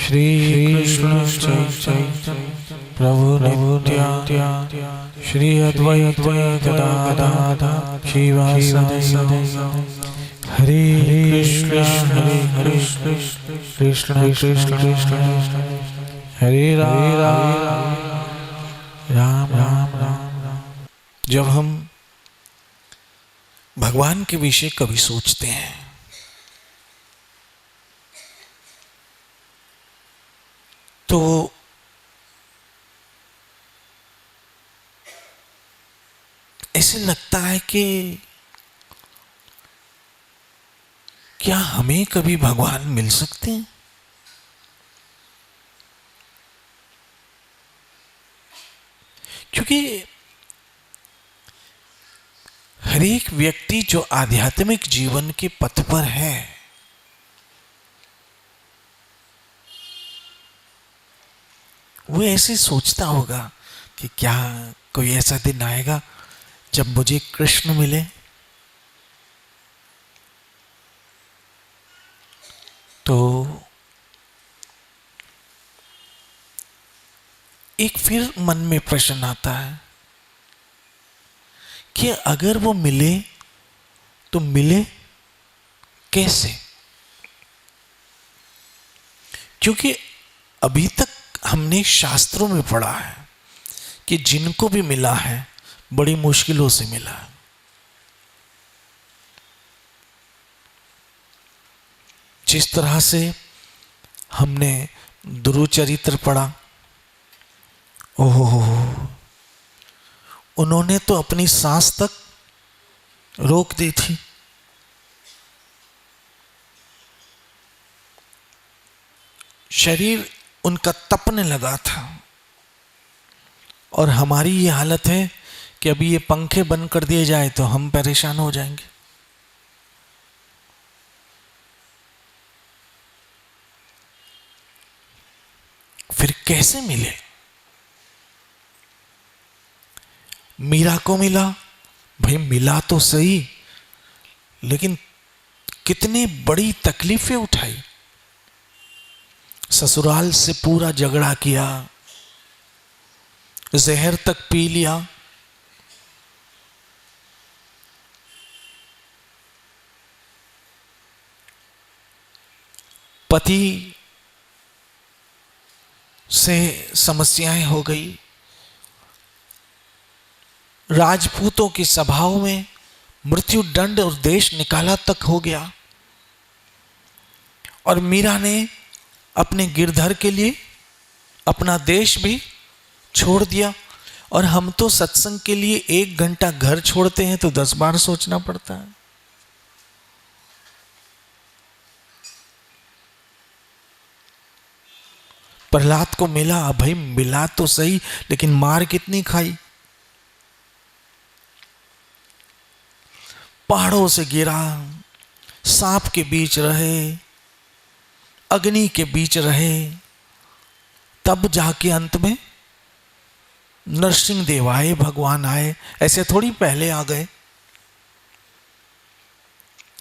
श्री कृष्ण चैतन्य प्रभु नित्यानंद श्री अद्वैत गदाधर श्रीवासुदेव हरे कृष्ण हरे कृष्ण कृष्ण कृष्ण हरे राम राम राम राम। जब हम भगवान के विषय कभी सोचते हैं तो ऐसे लगता है कि क्या हमें कभी भगवान मिल सकते हैं? क्योंकि हर एक व्यक्ति जो आध्यात्मिक जीवन के पथ पर है वो ऐसे सोचता होगा कि क्या कोई ऐसा दिन आएगा जब मुझे कृष्ण मिले, तो एक फिर मन में प्रश्न आता है कि अगर वो मिले तो मिले कैसे? क्योंकि अभी तक हमने शास्त्रों में पढ़ा है कि जिनको भी मिला है बड़ी मुश्किलों से मिला है। जिस तरह से हमने ध्रुव चरित्र पढ़ा, ओहो, उन्होंने तो अपनी सांस तक रोक दी थी। शरीर उनका तपने लगा था और हमारी ये हालत है कि अभी ये पंखे बंद कर दिए जाए तो हम परेशान हो जाएंगे। फिर कैसे मिले? मीरा को मिला, भाई मिला तो सही, लेकिन कितनी बड़ी तकलीफें उठाई। ससुराल से पूरा झगड़ा किया, जहर तक पी लिया, पति से समस्याएं हो गई, राजपूतों की सभाओं में मृत्यु दंड और देश निकाला तक हो गया, और मीरा ने अपने गिरधर के लिए अपना देश भी छोड़ दिया। और हम तो सत्संग के लिए 1 घंटा घर छोड़ते हैं तो 10 बार सोचना पड़ता है। प्रहलाद को मिला, भाई मिला तो सही, लेकिन मार कितनी खाई। पहाड़ों से गिरा, सांप के बीच रहे, अग्नि के बीच रहे, तब जाके अंत में नरसिंह देव आए, भगवान आए। ऐसे थोड़ी पहले आ गए,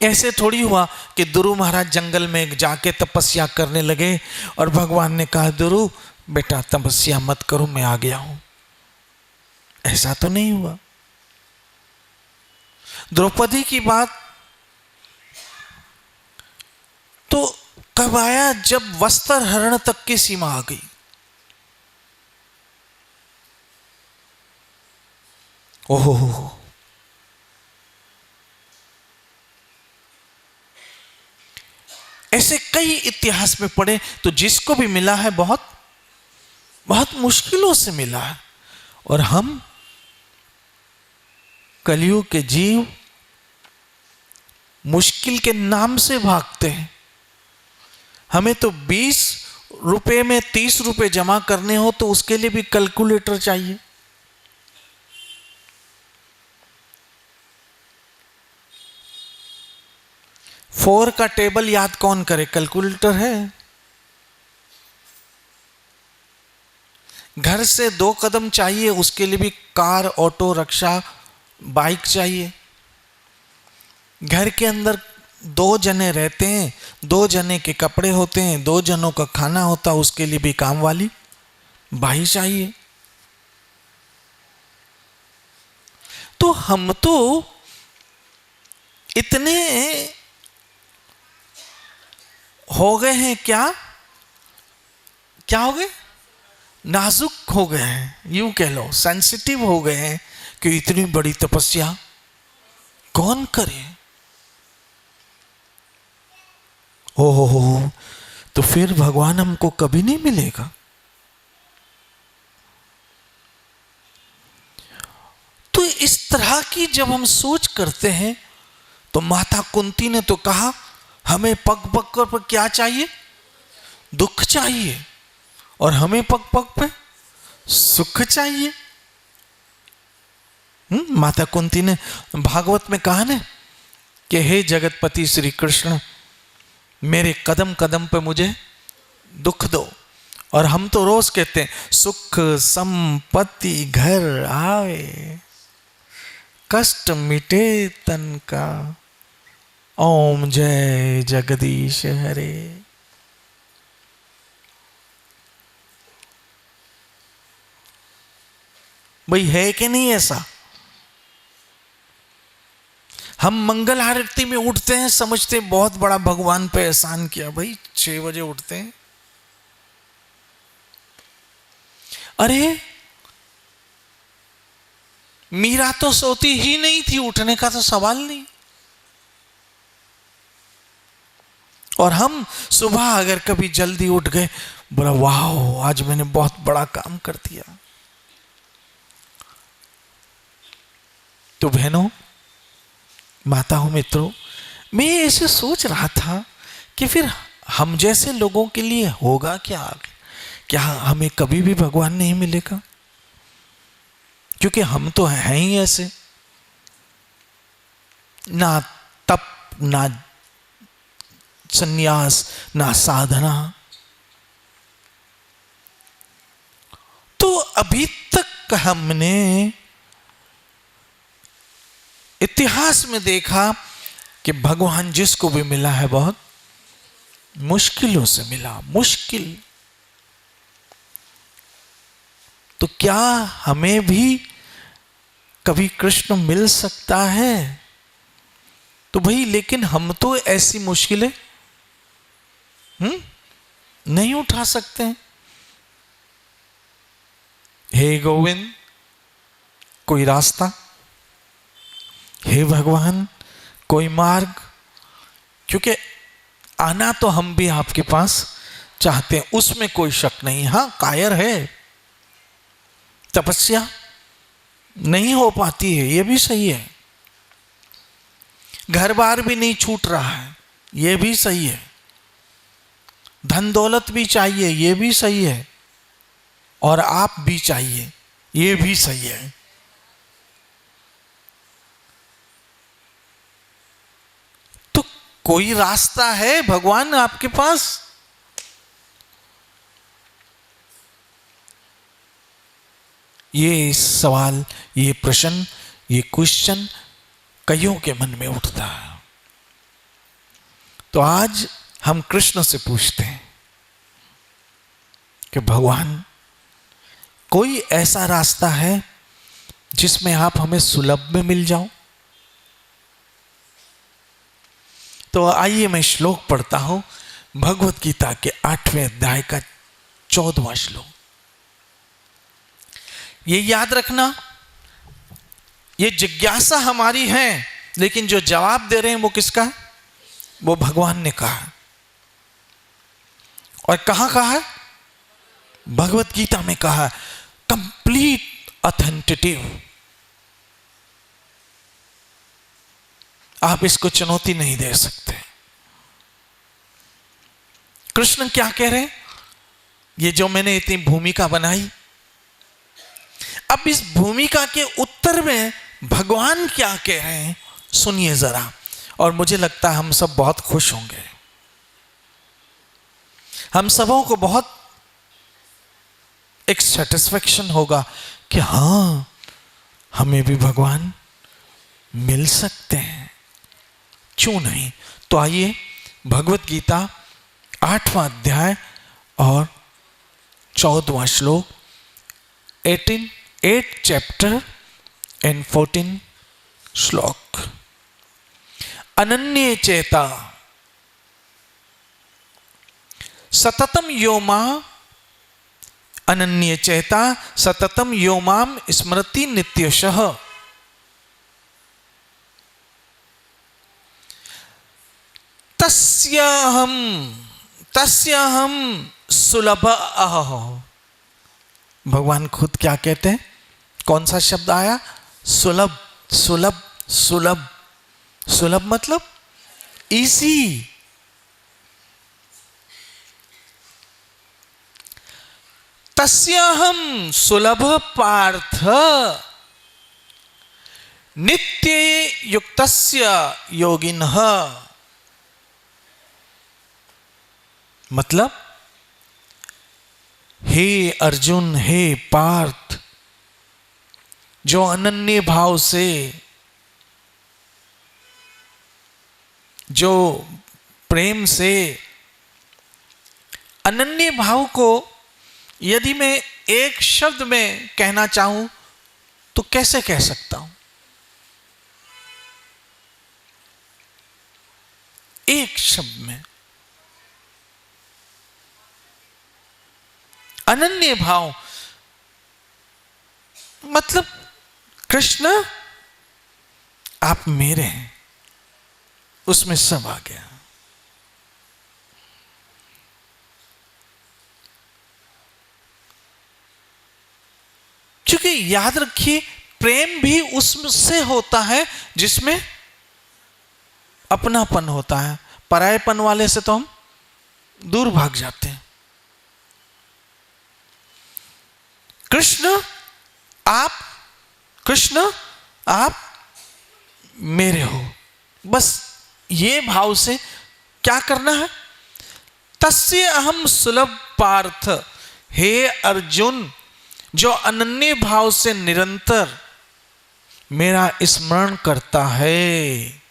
ऐसे थोड़ी हुआ कि ध्रुव महाराज जंगल में जाके तपस्या करने लगे और भगवान ने कहा ध्रुव बेटा तपस्या मत करो, मैं आ गया हूं। ऐसा तो नहीं हुआ। द्रौपदी की बात तो कब आया? जब वस्त्र हरण तक की सीमा आ गई। ओहो, ऐसे कई इतिहास में पढ़े तो जिसको भी मिला है बहुत बहुत मुश्किलों से मिला है। और हम कलयुग के जीव मुश्किल के नाम से भागते हैं। हमें तो 20 रुपए में 30 रुपए जमा करने हो तो उसके लिए भी कैलकुलेटर चाहिए। फोर का टेबल याद कौन करे? कैलकुलेटर है। घर से 2 कदम चाहिए, उसके लिए भी कार, ऑटो, रिक्शा, बाइक चाहिए। घर के अंदर दो जने रहते हैं, दो जने के कपड़े होते हैं, दो जनों का खाना होता है, उसके लिए भी काम वाली भाई चाहिए। तो हम तो इतने हो गए हैं, क्या क्या हो गए, नाजुक हो गए हैं, यूं कह लो सेंसिटिव हो गए हैं कि इतनी बड़ी तपस्या कौन करे। हो तो फिर भगवान हमको कभी नहीं मिलेगा। तो इस तरह की जब हम सोच करते हैं तो माता कुंती ने तो कहा हमें पग पग पर क्या चाहिए, दुख चाहिए, और हमें पग पग पे सुख चाहिए। माता कुंती ने भागवत में कहा ना कि हे जगतपति श्री कृष्ण, मेरे कदम कदम पे मुझे दुख दो। और हम तो रोज कहते हैं सुख संपत्ति घर आवे, कष्ट मिटे तन का, ओम जय जगदीश हरे। भाई है कि नहीं ऐसा? हम मंगल आरती में उठते हैं, समझते हैं बहुत बड़ा भगवान पे एहसान किया। भाई 6 बजे उठते हैं, अरे मीरा तो सोती ही नहीं थी, उठने का तो सवाल नहीं। और हम सुबह अगर कभी जल्दी उठ गए, बोला वाह आज मैंने बहुत बड़ा काम कर दिया। तो बहनों, माताओं, मित्रों, मैं ऐसे सोच रहा था कि फिर हम जैसे लोगों के लिए होगा क्या? क्या हमें कभी भी भगवान नहीं मिलेगा? क्योंकि हम तो हैं ही ऐसे, ना तप, ना संन्यास, ना साधना। तो अभी तक हमने इतिहास में देखा कि भगवान जिसको भी मिला है बहुत मुश्किलों से मिला, मुश्किल। तो क्या हमें भी कभी कृष्ण मिल सकता है? तो भाई लेकिन हम तो ऐसी मुश्किलें नहीं उठा सकते हैं। हे गोविंद, कोई रास्ता, हे भगवान कोई मार्ग। क्योंकि आना तो हम भी आपके पास चाहते हैं, उसमें कोई शक नहीं। हाँ, कायर है, तपस्या नहीं हो पाती है, यह भी सही है। घर बार भी नहीं छूट रहा है, यह भी सही है। धन दौलत भी चाहिए, यह भी सही है। और आप भी चाहिए, यह भी सही है। तो कोई रास्ता है भगवान आपके पास? ये सवाल, ये प्रश्न, ये क्वेश्चन कईयों के मन में उठता है। तो आज हम कृष्ण से पूछते हैं कि भगवान कोई ऐसा रास्ता है जिसमें आप हमें सुलभ में मिल जाओ? तो आइए मैं श्लोक पढ़ता हूं, भगवत गीता के 8वें अध्याय का 14वां श्लोक। ये याद रखना, ये जिज्ञासा हमारी है, लेकिन जो जवाब दे रहे हैं वो किसका है? वो भगवान ने कहा। और कहां कहा है? भगवत गीता में कहा, कंप्लीट ऑथेंटिटिव। आप इसको चुनौती नहीं दे सकते। कृष्ण क्या कह रहे हैं? ये जो मैंने इतनी भूमिका बनाई, अब इस भूमिका के उत्तर में भगवान क्या कह रहे हैं सुनिए जरा। और मुझे लगता है हम सब बहुत खुश होंगे, हम सबों को बहुत एक सेटिस्फेक्शन होगा कि हां, हमें भी भगवान मिल सकते हैं। क्यों नहीं? तो आइए भगवत गीता 8वां अध्याय और 14वां श्लोक, 8 चैप्टर एंड 14 श्लोक। अनन्ये चेता सततम यो मां, अनन्ये चेता सततम यो माम स्मरति नित्यशः। तस्याहम सुलभ अह। भगवान खुद क्या कहते हैं? कौन सा शब्द आया? सुलभ, सुलभ, सुलभ। सुलभ मतलब इजी। तस्याहम सुलभ पार्थ नित्य युक्तस्य योगिनः। मतलब हे अर्जुन, हे पार्थ, जो अनन्य भाव से, जो प्रेम से, अनन्य भाव को यदि मैं एक शब्द में कहना चाहूं तो कैसे कह सकता हूं? एक शब्द में अनन्य भाव मतलब कृष्ण आप मेरे हैं, उसमें सब आ गया। क्योंकि याद रखिए, प्रेम भी उससे होता है जिसमें अपनापन होता है। परायपन वाले से तो हम दूर भाग जाते हैं। कृष्ण आप मेरे हो, बस ये भाव से क्या करना है? तस्य अहम सुलभ पार्थ, हे अर्जुन, जो अनन्य भाव से निरंतर मेरा स्मरण करता है,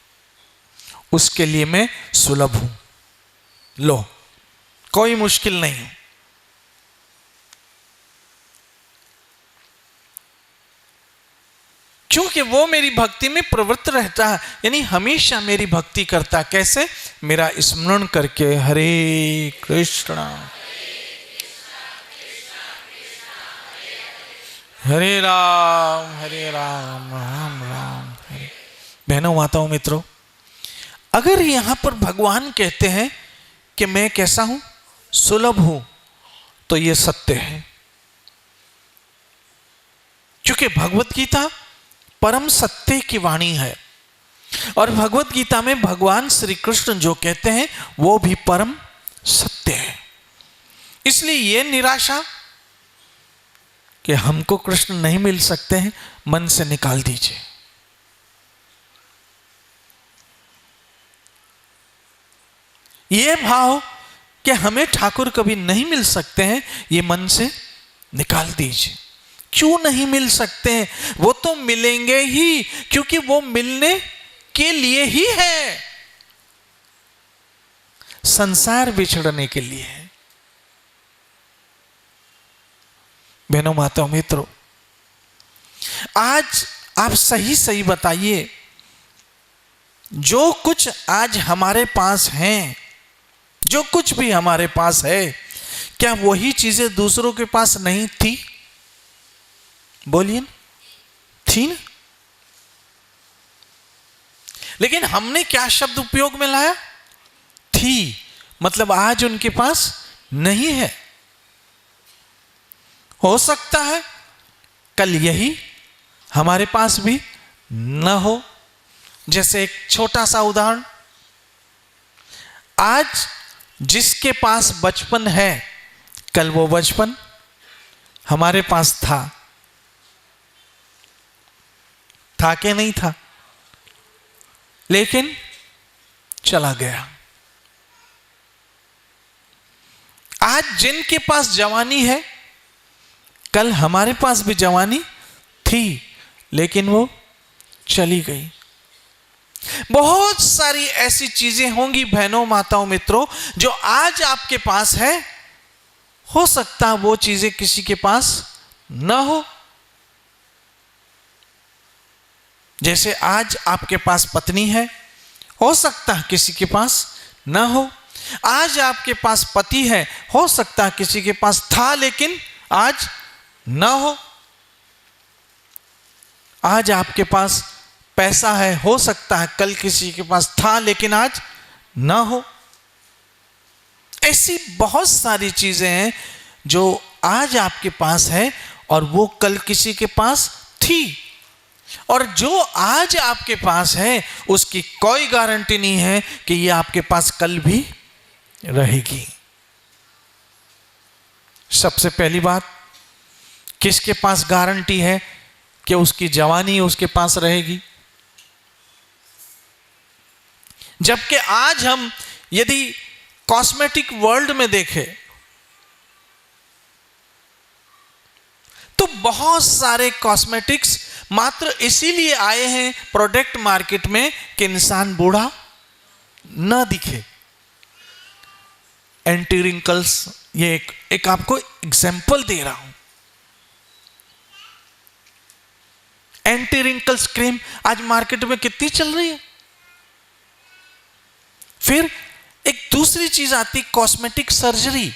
उसके लिए मैं सुलभ हूं। लो, कोई मुश्किल नहीं है। क्योंकि वो मेरी भक्ति में प्रवृत्त रहता है, यानी हमेशा मेरी भक्ति करता। कैसे? मेरा स्मरण करके। हरे कृष्णा हरे राम राम राम हरे। बहनों, माताओं, मित्रों, अगर यहां पर भगवान कहते हैं कि मैं कैसा हूं? सुलभ हूं, तो यह सत्य है। क्योंकि भगवत गीता परम सत्य की वाणी है, और भगवत गीता में भगवान श्री कृष्ण जो कहते हैं वो भी परम सत्य है। इसलिए यह निराशा कि हमको कृष्ण नहीं मिल सकते हैं, मन से निकाल दीजिए। यह भाव कि हमें ठाकुर कभी नहीं मिल सकते हैं, यह मन से निकाल दीजिए। क्यों नहीं मिल सकते हैं? वो तो मिलेंगे ही, क्योंकि वो मिलने के लिए ही है। संसार बिछड़ने के लिए है। बहनों, माताओं, मित्रों, आज आप सही सही बताइए, जो कुछ आज हमारे पास हैं, जो कुछ भी हमारे पास है, क्या वही चीजें दूसरों के पास नहीं थी? बोलिए, थी ना? लेकिन हमने क्या शब्द उपयोग में लाया? थी। मतलब आज उनके पास नहीं है। हो सकता है कल यही हमारे पास भी न हो। जैसे एक छोटा सा उदाहरण, आज जिसके पास बचपन है, कल वो बचपन हमारे पास था कि नहीं था? लेकिन चला गया। आज जिनके पास जवानी है, कल हमारे पास भी जवानी थी, लेकिन वो चली गई। बहुत सारी ऐसी चीजें होंगी बहनों, माताओं, मित्रों, जो आज आपके पास है, हो सकता है वो चीजें किसी के पास न हो। जैसे आज आपके पास पत्नी है, हो सकता है किसी के पास न हो। आज आपके पास पति है, हो सकता है किसी के पास था लेकिन आज न हो। आज आपके पास पैसा है, हो सकता है कल किसी के पास था लेकिन आज न हो। ऐसी बहुत सारी चीजें हैं जो आज आपके पास है और वो कल किसी के पास थी, और जो आज आपके पास है उसकी कोई गारंटी नहीं है कि ये आपके पास कल भी रहेगी। सबसे पहली बात, किसके पास गारंटी है कि उसकी जवानी उसके पास रहेगी? जबकि आज हम यदि कॉस्मेटिक वर्ल्ड में देखें तो बहुत सारे कॉस्मेटिक्स मात्र इसीलिए आए हैं प्रोडक्ट मार्केट में कि इंसान बूढ़ा न दिखे। एंटी रिंकल्स, ये एक आपको एग्जांपल दे रहा हूं। एंटी रिंकल्स क्रीम आज मार्केट में कितनी चल रही है। फिर एक दूसरी चीज आती, कॉस्मेटिक सर्जरी।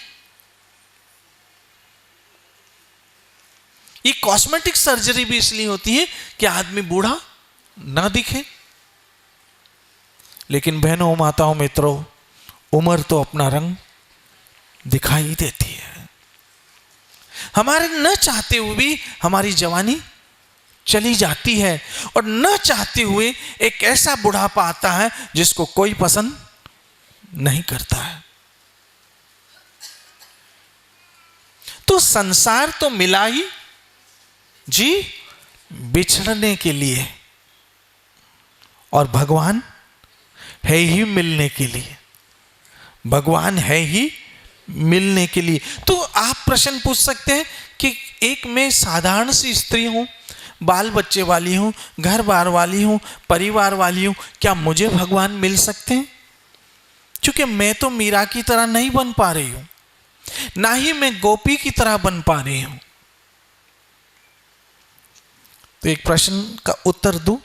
ये कॉस्मेटिक सर्जरी भी इसलिए होती है कि आदमी बूढ़ा ना दिखे। लेकिन बहनों, माताओं, मित्रों, उम्र तो अपना रंग दिखाई देती है। हमारे न चाहते हुए भी हमारी जवानी चली जाती है, और न चाहते हुए एक ऐसा बुढ़ापा आता है जिसको कोई पसंद नहीं करता है। तो संसार तो मिला ही जी बिछड़ने के लिए, और भगवान है ही मिलने के लिए। भगवान है ही मिलने के लिए। तो आप प्रश्न पूछ सकते हैं कि एक मैं साधारण सी स्त्री हूं, बाल बच्चे वाली हूं, घर बार वाली हूं, परिवार वाली हूं, क्या मुझे भगवान मिल सकते हैं? क्योंकि मैं तो मीरा की तरह नहीं बन पा रही हूं, ना ही मैं गोपी की तरह बन पा रही हूं। तो एक प्रश्न का उत्तर दूं,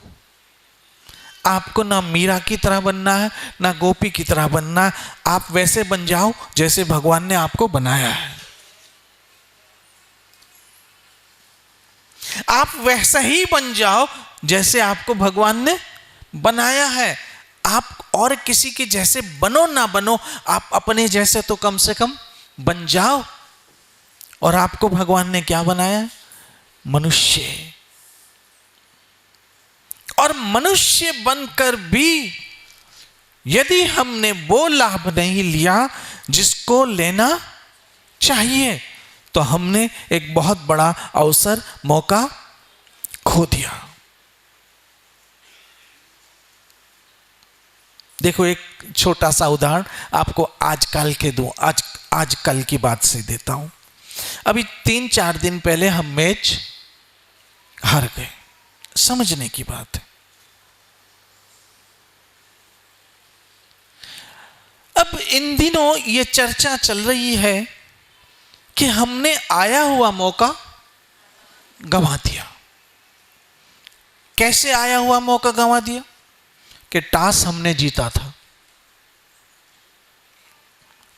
आपको ना मीरा की तरह बनना है, ना गोपी की तरह बनना है। आप वैसे बन जाओ जैसे भगवान ने आपको बनाया है। आप वैसा ही बन जाओ जैसे आपको भगवान ने बनाया है। आप और किसी के जैसे बनो ना बनो, आप अपने जैसे तो कम से कम बन जाओ। और आपको भगवान ने क्या बनाया? मनुष्य। और मनुष्य बनकर भी यदि हमने वो लाभ नहीं लिया जिसको लेना चाहिए, तो हमने एक बहुत बड़ा अवसर, मौका खो दिया। देखो, एक छोटा सा उदाहरण आपको आजकल की बात से देता हूं। अभी 3-4 दिन पहले हम मैच हार गए। समझने की बात है। अब इन दिनों ये चर्चा चल रही है कि हमने आया हुआ मौका गंवा दिया। कैसे आया हुआ मौका गंवा दिया? कि टॉस हमने जीता था।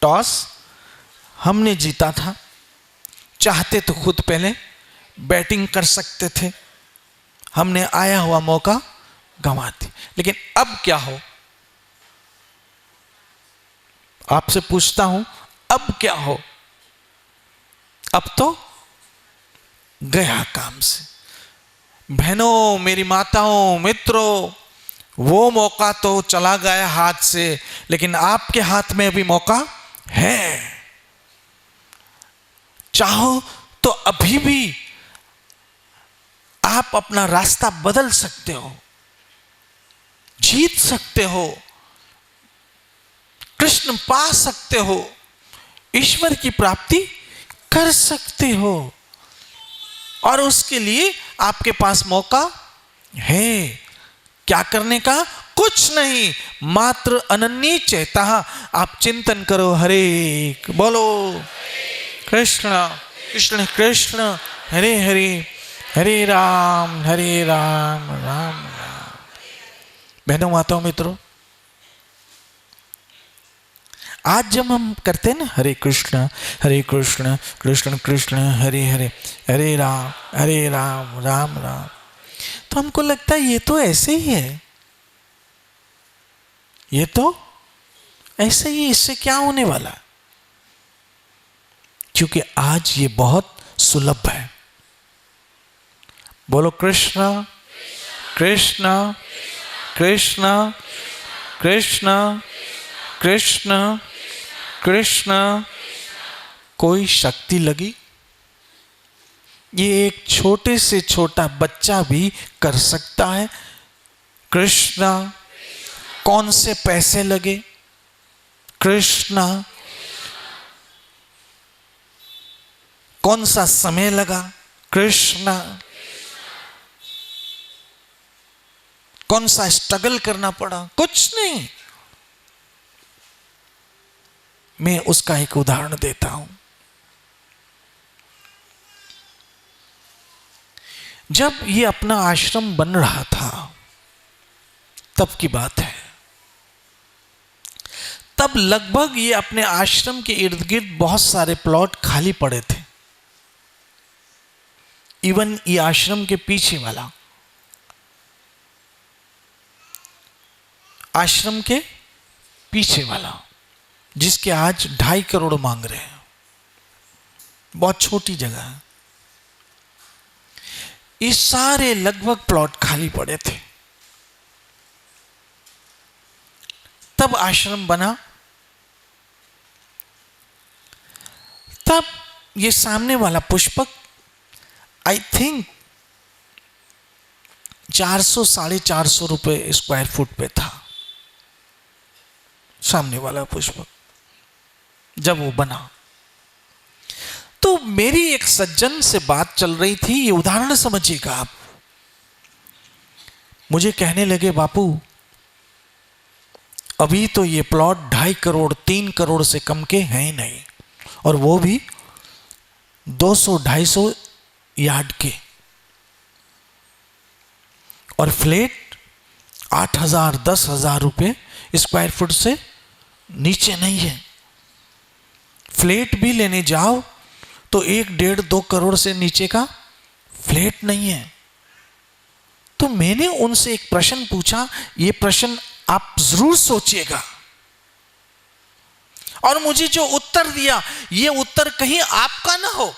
टॉस हमने जीता था। चाहते तो खुद पहले बैटिंग कर सकते थे। हमने आया हुआ मौका गंवा दिया। लेकिन अब क्या हो? आपसे पूछता हूं, अब क्या हो? अब तो गया काम से। बहनों, मेरी माताओं, मित्रों, वो मौका तो चला गया हाथ से, लेकिन आपके हाथ में अभी मौका है। चाहो तो अभी भी आप अपना रास्ता बदल सकते हो, जीत सकते हो, कृष्ण पा सकते हो, ईश्वर की प्राप्ति कर सकते हो। और उसके लिए आपके पास मौका है। क्या करने का? कुछ नहीं, मात्र अनन्य चेता आप चिंतन करो। हरे बोलो कृष्ण कृष्ण कृष्ण हरे हरे, हरे राम राम राम। बहनों माताओं मित्रों, आज जब हम करते हैं ना हरे कृष्ण कृष्ण कृष्ण हरे हरे, हरे राम राम राम, तो हमको लगता है ये तो ऐसे ही है, ये तो ऐसे ही, इससे क्या होने वाला। क्योंकि आज ये बहुत सुलभ है। बोलो कृष्ण कृष्ण कृष्ण कृष्ण कृष्ण कृष्ण। कोई शक्ति लगी, ये एक छोटे से छोटा बच्चा भी कर सकता है। कृष्ण। कौन से पैसे लगे? कृष्ण। कौन सा समय लगा? कृष्ण। कौन सा स्ट्रगल करना पड़ा? कुछ नहीं। मैं उसका एक उदाहरण देता हूं। जब ये अपना आश्रम बन रहा था तब की बात है। तब लगभग ये अपने आश्रम के इर्द गिर्द बहुत सारे प्लॉट खाली पड़े थे। इवन ये आश्रम के पीछे वाला, आश्रम के पीछे वाला, जिसके आज 2.5 करोड़ मांग रहे हैं, बहुत छोटी जगह है, ये सारे लगभग प्लॉट खाली पड़े थे। तब आश्रम बना। तब ये सामने वाला पुष्पक आई थिंक 400-450 रुपए स्क्वायर फुट पे था, सामने वाला पुष्पक जब वो बना। तो मेरी एक सज्जन से बात चल रही थी, ये उदाहरण समझिएगा आप। मुझे कहने लगे, बापू अभी तो ये प्लॉट 2.5 करोड़ 3 करोड़ से कम के हैं ही नहीं, और वो भी 200-250 यार्ड के, और फ्लैट 8,000-10,000 रुपए स्क्वायर फुट से नीचे नहीं है। फ्लैट भी लेने जाओ तो 1-1.5-2 करोड़ से नीचे का फ्लैट नहीं है। तो मैंने उनसे एक प्रश्न पूछा, ये प्रश्न आप जरूर सोचिएगा, और मुझे जो उत्तर दिया, ये उत्तर कहीं आपका ना हो।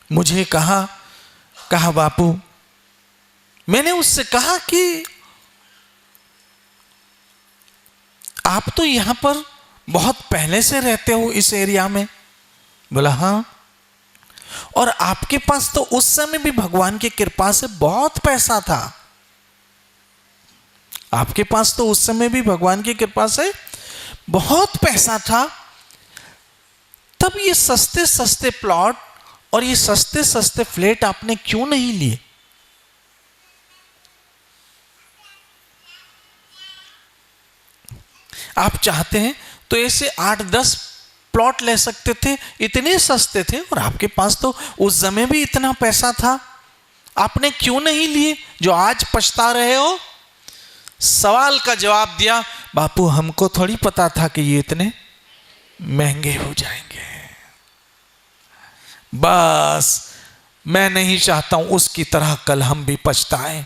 मुझे कहा बापू, मैंने उससे कहा कि आप तो यहां पर बहुत पहले से रहते हो इस एरिया में। बोला हाँ। और आपके पास तो उस समय भी भगवान की कृपा से बहुत पैसा था। आपके पास तो उस समय भी भगवान की कृपा से बहुत पैसा था। तब ये सस्ते सस्ते प्लॉट और ये सस्ते सस्ते फ्लैट आपने क्यों नहीं लिए? आप चाहते हैं तो ऐसे 8-10 प्लॉट ले सकते थे, इतने सस्ते थे, और आपके पास तो उस समय भी इतना पैसा था, आपने क्यों नहीं लिए जो आज पछता रहे हो? सवाल का जवाब दिया, बापू हमको थोड़ी पता था कि ये इतने महंगे हो जाएंगे। बस मैं नहीं चाहता हूं उसकी तरह कल हम भी पछताएं।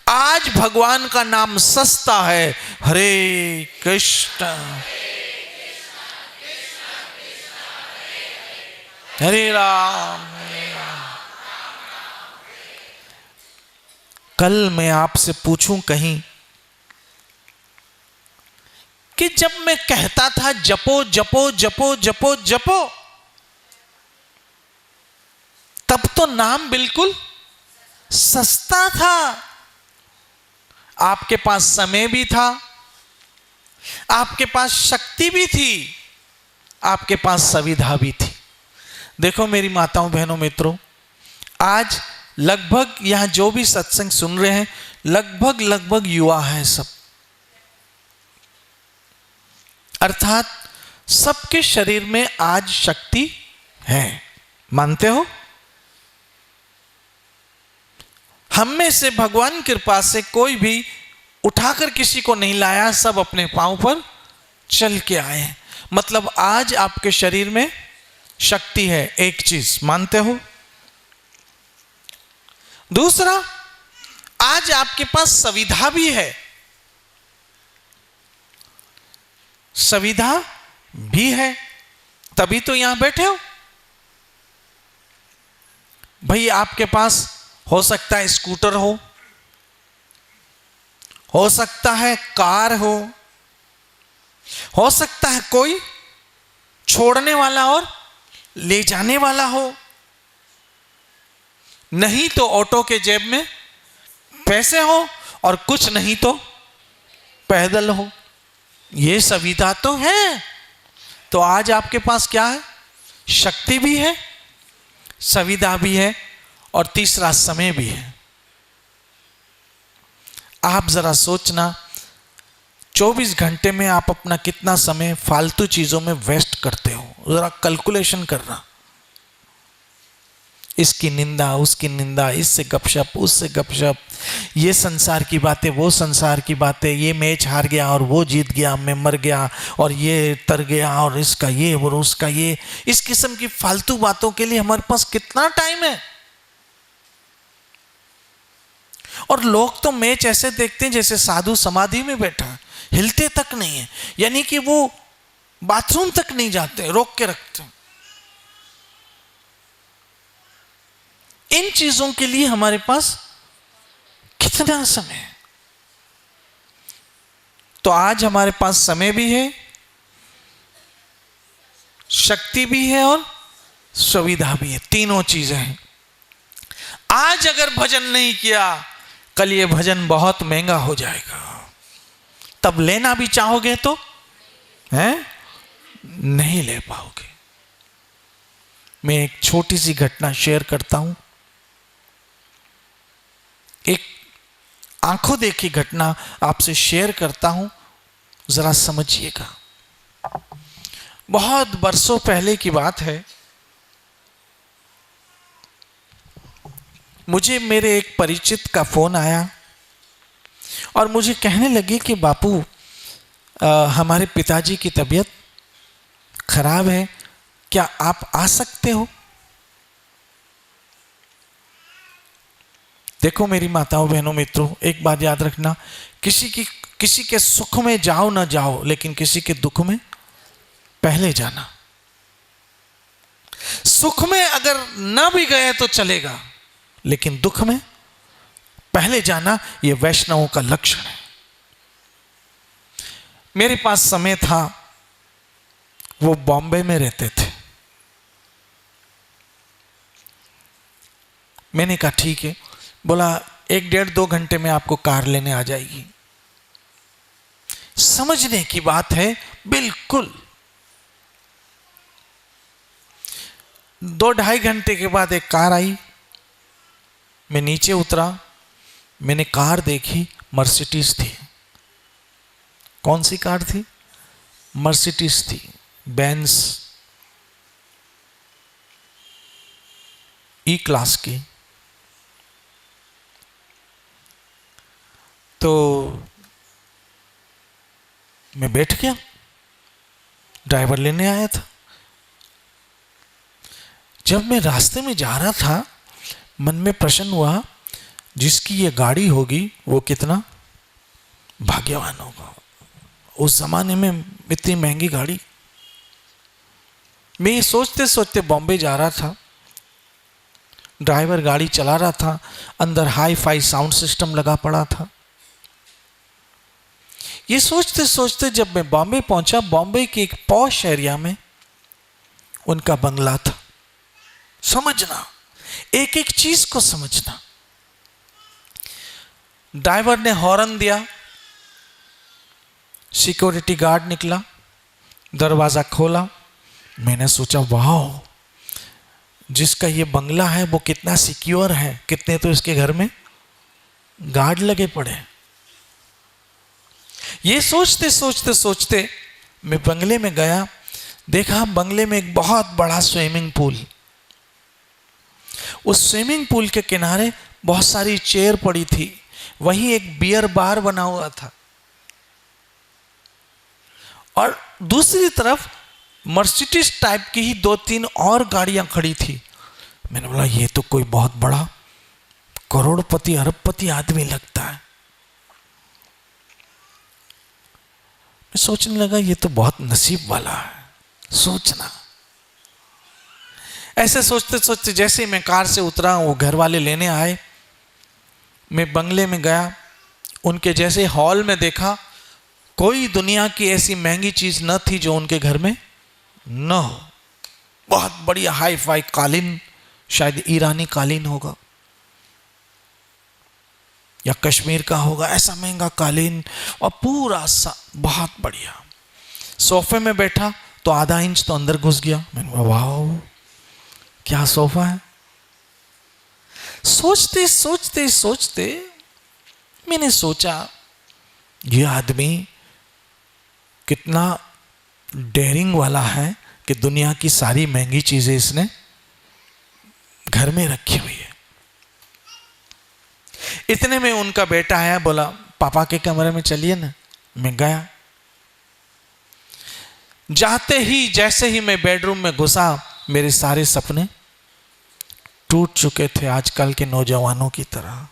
आज भगवान का नाम सस्ता है। हरे कृष्ण हरे राम। कल मैं आपसे पूछूं कहीं कि जब मैं कहता था जपो जपो जपो जपो जपो, तब तो नाम बिल्कुल सस्ता था। आपके पास समय भी था, आपके पास शक्ति भी थी, आपके पास सुविधा भी थी। देखो मेरी माताओं बहनों मित्रों, आज लगभग यहाँ जो भी सत्संग सुन रहे हैं लगभग युवा हैं सब, अर्थात सबके शरीर में आज शक्ति है। मानते हो? हम में से भगवान कृपा से कोई भी उठाकर किसी को नहीं लाया, सब अपने पांव पर चल के आए हैं। मतलब आज आपके शरीर में शक्ति है, एक चीज मानते हो। दूसरा, आज आपके पास सुविधा भी है, सुविधा भी है, तभी तो यहां बैठे हो। भाई आपके पास हो सकता है स्कूटर हो सकता है कार हो सकता है कोई छोड़ने वाला और ले जाने वाला हो, नहीं तो ऑटो के जेब में पैसे हो और कुछ नहीं तो पैदल हो। ये सुविधा तो है। तो आज आपके पास क्या है? शक्ति भी है, सुविधा भी है और तीसरा समय भी है। आप जरा सोचना, 24 घंटे में आप अपना कितना समय फालतू चीजों में वेस्ट करते हो, जरा कैलकुलेशन करना। इसकी निंदा, उसकी निंदा, इससे गपशप, उससे गपशप, ये संसार की बातें, वो संसार की बातें, ये मैच हार गया और वो जीत गया, मैं मर गया और ये तर गया और इसका ये और उसका ये, इस किस्म की फालतू बातों के लिए हमारे पास कितना टाइम है। और लोग तो मैच ऐसे देखते हैं जैसे साधु समाधि में बैठा, हिलते तक नहीं है, यानी कि वो बाथरूम तक नहीं जाते, रोक के रखते। इन चीजों के लिए हमारे पास कितना समय है? तो आज हमारे पास समय भी है, शक्ति भी है और सुविधा भी है, तीनों चीजें हैं। आज अगर भजन नहीं किया, कल ये भजन बहुत महंगा हो जाएगा, तब लेना भी चाहोगे तो हैं नहीं ले पाओगे। मैं एक छोटी सी घटना शेयर करता हूं, एक आंखों देखी घटना आपसे शेयर करता हूं, जरा समझिएगा। बहुत बरसों पहले की बात है, मुझे मेरे एक परिचित का फोन आया और मुझे कहने लगे कि बापू हमारे पिताजी की तबीयत खराब है, क्या आप आ सकते हो? देखो मेरी माताओं बहनों मित्रों, एक बात याद रखना, किसी के सुख में जाओ ना जाओ, लेकिन किसी के दुख में पहले जाना। सुख में अगर ना भी गए तो चलेगा, लेकिन दुख में पहले जाना, यह वैष्णवों का लक्षण है। मेरे पास समय था, वो बॉम्बे में रहते थे। मैंने कहा ठीक है, बोला 1-1.5-2 घंटे में आपको कार लेने आ जाएगी। समझने की बात है, बिल्कुल 2-2.5 घंटे के बाद एक कार आई। मैं नीचे उतरा, मैंने कार देखी, मर्सिडीज थी। कौन सी कार थी? मर्सिडीज थी, बेंज ई क्लास की। तो मैं बैठ गया, ड्राइवर लेने आया था। जब मैं रास्ते में जा रहा था, मन में प्रश्न हुआ, जिसकी ये गाड़ी होगी वो कितना भाग्यवान होगा। उस जमाने में इतनी महंगी गाड़ी। मैं ये सोचते सोचते बॉम्बे जा रहा था, ड्राइवर गाड़ी चला रहा था, अंदर हाई फाई साउंड सिस्टम लगा पड़ा था। ये सोचते सोचते जब मैं बॉम्बे पहुंचा, बॉम्बे के एक पॉश एरिया में उनका बंगला था। समझना, एक एक चीज को समझना। ड्राइवर ने हॉर्न दिया, सिक्योरिटी गार्ड निकला, दरवाजा खोला। मैंने सोचा वाह, जिसका ये बंगला है वो कितना सिक्योर है, कितने तो इसके घर में गार्ड लगे पड़े। ये सोचते सोचते सोचते मैं बंगले में गया, देखा बंगले में एक बहुत बड़ा स्विमिंग पूल। उस स्विमिंग पूल के किनारे बहुत सारी चेयर पड़ी थी, वहीं एक बियर बार बना हुआ था और दूसरी तरफ मर्सिडीज टाइप की ही 2-3 और गाड़ियां खड़ी थी। मैंने बोला ये तो कोई बहुत बड़ा करोड़पति अरबपति आदमी लगता है। मैं सोचने लगा ये तो बहुत नसीब वाला है। सोचना, ऐसे सोचते सोचते जैसे मैं कार से उतरा, वो घर वाले लेने आए, मैं बंगले में गया, उनके जैसे हॉल में देखा, कोई दुनिया की ऐसी महंगी चीज न थी जो उनके घर में न हो। बहुत बढ़िया हाई फाई कालीन, शायद ईरानी कालीन होगा या कश्मीर का होगा, ऐसा महंगा कालीन और पूरा बहुत बढ़िया। सोफे में बैठा तो आधा इंच तो अंदर घुस गया। मैंने कहा वाह क्या सोफा है। सोचते सोचते सोचते मैंने सोचा ये आदमी कितना डेयरिंग वाला है कि दुनिया की सारी महंगी चीजें इसने घर में रखी हुई है। इतने में उनका बेटा आया, बोला पापा के कमरे में चलिए ना। मैं गया, जाते ही जैसे ही मैं बेडरूम में घुसा, मेरे सारे सपने टूट चुके थे आजकल के नौजवानों की तरह।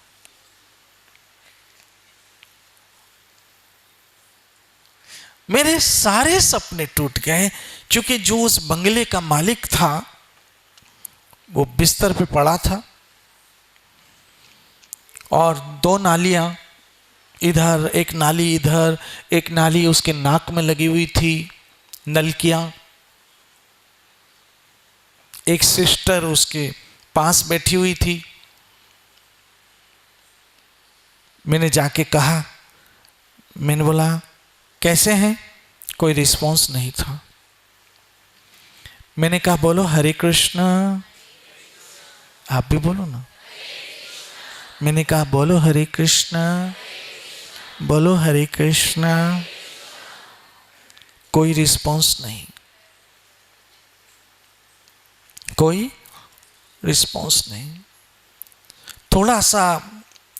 मेरे सारे सपने टूट गए, क्योंकि जो उस बंगले का मालिक था वो बिस्तर पे पड़ा था और 2 नालियां इधर, एक नाली इधर, एक नाली उसके नाक में लगी हुई थी, नलकियां। एक सिस्टर उसके पास बैठी हुई थी। मैंने जाके कहा, मैंने बोला कैसे हैं? कोई रिस्पॉन्स नहीं था। मैंने कहा बोलो हरे कृष्ण। आप भी बोलो ना। मैंने कहा बोलो हरे कृष्ण, बोलो हरे कृष्ण। कोई रिस्पॉन्स नहीं, कोई रिस्पॉन्स नहीं। थोड़ा सा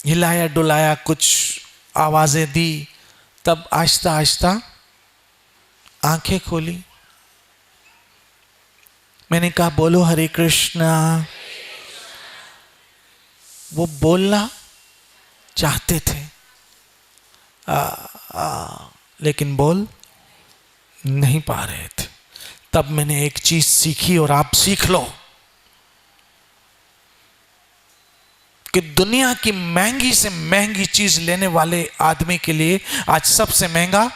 हिलाया डुलाया, कुछ आवाजें दी, तब आहिस्ता आहिस्ता आंखें खोली। मैंने कहा बोलो हरे कृष्णा। वो बोलना चाहते थे लेकिन बोल नहीं पा रहे थे। तब मैंने एक चीज सीखी और आप सीख लो कि दुनिया की महंगी से महंगी चीज लेने वाले आदमी के लिए आज सबसे महंगा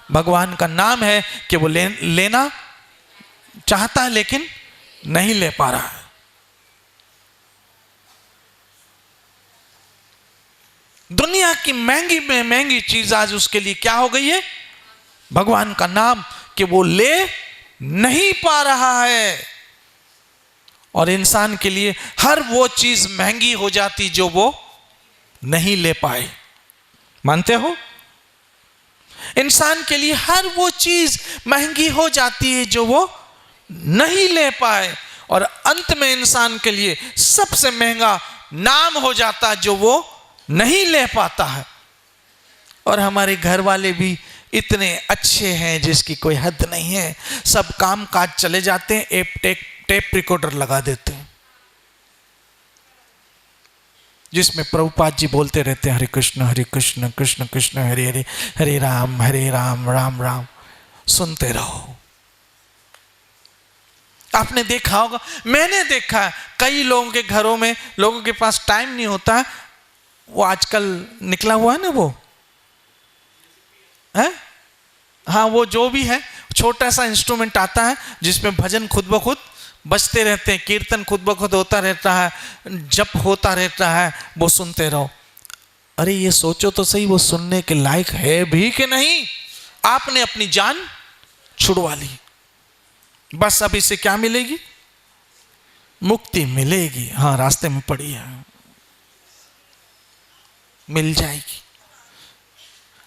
भगवान का नाम है कि वो लेना चाहता है लेकिन नहीं ले पा रहा है। दुनिया की महंगी में महंगी चीज आज उसके लिए क्या हो गई है? भगवान का नाम, कि वो ले नहीं पा रहा है। और इंसान के लिए हर वो चीज महंगी हो जाती जो वो नहीं ले पाए। मानते हो? इंसान के लिए हर वो चीज महंगी हो जाती है जो वो नहीं ले पाए, और अंत में इंसान के लिए सबसे महंगा नाम हो जाता है जो वो नहीं ले पाता है। और हमारे घर वाले भी इतने अच्छे हैं जिसकी कोई हद नहीं है। सब काम काज चले जाते हैं, टेप रिकॉर्डर लगा देते हैं जिसमें प्रभुपाद जी बोलते रहते हैं हरे कृष्ण कृष्ण कृष्ण हरे हरे, हरे राम राम राम। सुनते रहो। आपने देखा होगा, मैंने देखा है, कई लोगों के घरों में लोगों के पास टाइम नहीं होता है। वो आजकल निकला हुआ है ना, वो है, हाँ, वो जो भी है, छोटा सा इंस्ट्रूमेंट आता है जिसमें भजन खुद ब खुद बजते रहते हैं, कीर्तन खुद ब खुद होता रहता है, जप होता रहता है, वो सुनते रहो। अरे ये सोचो तो सही, वो सुनने के लायक है भी कि नहीं? आपने अपनी जान छुड़वा ली। बस अब इससे क्या मिलेगी? मुक्ति मिलेगी। हाँ, रास्ते में पड़ी है, मिल जाएगी।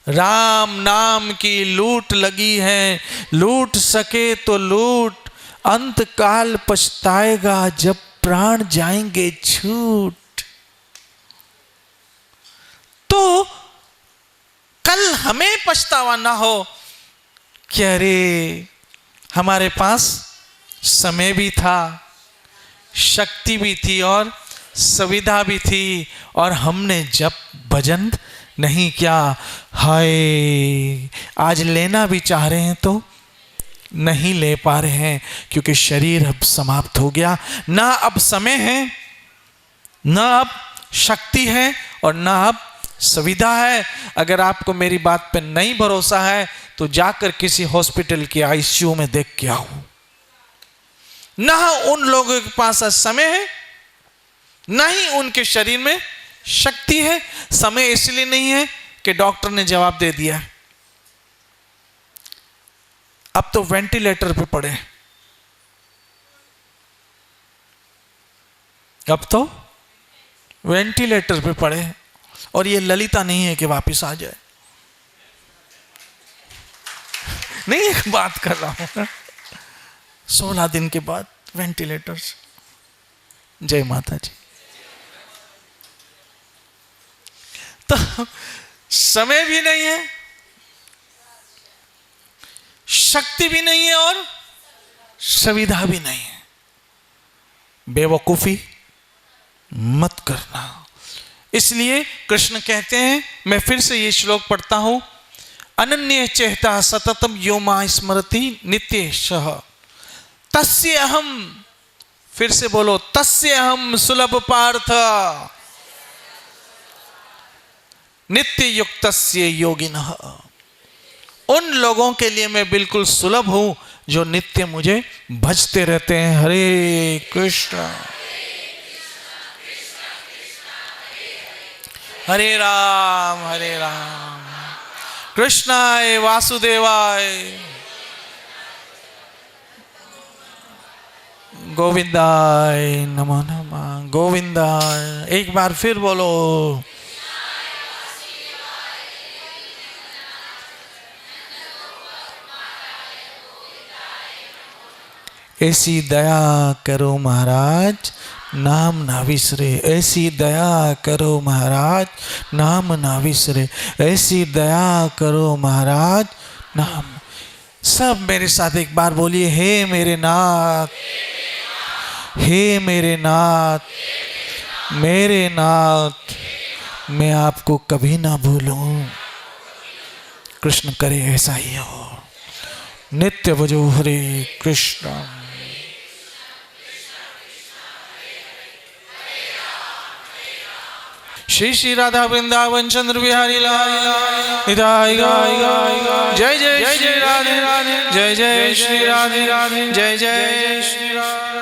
राम नाम की लूट लगी है, लूट सके तो लूट, अंत काल पछताएगा जब प्राण जाएंगे छूट। तो कल हमें पछतावा ना हो कि अरे हमारे पास समय भी था, शक्ति भी थी और सुविधा भी थी, और हमने जब भजन नहीं किया। हाय, आज लेना भी चाह रहे हैं तो नहीं ले पा रहे हैं, क्योंकि शरीर अब समाप्त हो गया। ना अब समय है, ना अब शक्ति है, और ना अब सुविधा है। अगर आपको मेरी बात पे नहीं भरोसा है तो जाकर किसी हॉस्पिटल के आईसीयू में देख के आओ। ना उन लोगों के पास समय है, ना ही उनके शरीर में शक्ति है। समय इसलिए नहीं है कि डॉक्टर ने जवाब दे दिया, अब तो वेंटिलेटर पे पड़े, अब तो वेंटिलेटर पे पड़े, और ये ललिता नहीं है कि वापस आ जाए। नहीं, एक बात कर रहा हूं, 16 दिन के बाद वेंटिलेटर। जय माता जी। तो समय भी नहीं है, शक्ति भी नहीं है, और सुविधा भी नहीं है। बेवकूफी मत करना। इसलिए कृष्ण कहते हैं, मैं फिर से ये श्लोक पढ़ता हूं, अनन्य चेहता सततम यो मा स्मरति नित्यशः तस्य अहम, फिर से बोलो, तस्य अहम सुलभ पार्थ नित्य युक्तस्य योगिनः। उन लोगों के लिए मैं बिल्कुल सुलभ हूं जो नित्य मुझे भजते रहते हैं। हरे कृष्ण हरे राम कृष्णाय वासुदेवाय गोविंदाय नमो नमः। गोविंदाय, एक बार फिर बोलो। ऐसी दया करो महाराज, नाम ना विसरे। ऐसी दया करो महाराज, नाम ना विसरे। ऐसी दया करो महाराज, नाम। सब मेरे साथ एक बार बोलिए, हे मेरे नाथ, हे मेरे नाथ, मेरे नाथ, मैं आपको कभी ना भूलूं। कृष्ण करे ऐसा ही हो। नित्य भजो हरे कृष्ण। श्री श्री राधा वृंदावन चंद्र बिहारी लाल हिदाय गाय गाय गाय। जय जय श्री राधे राधे, जय जय श्री राधे राधे, जय जय श्री राधे।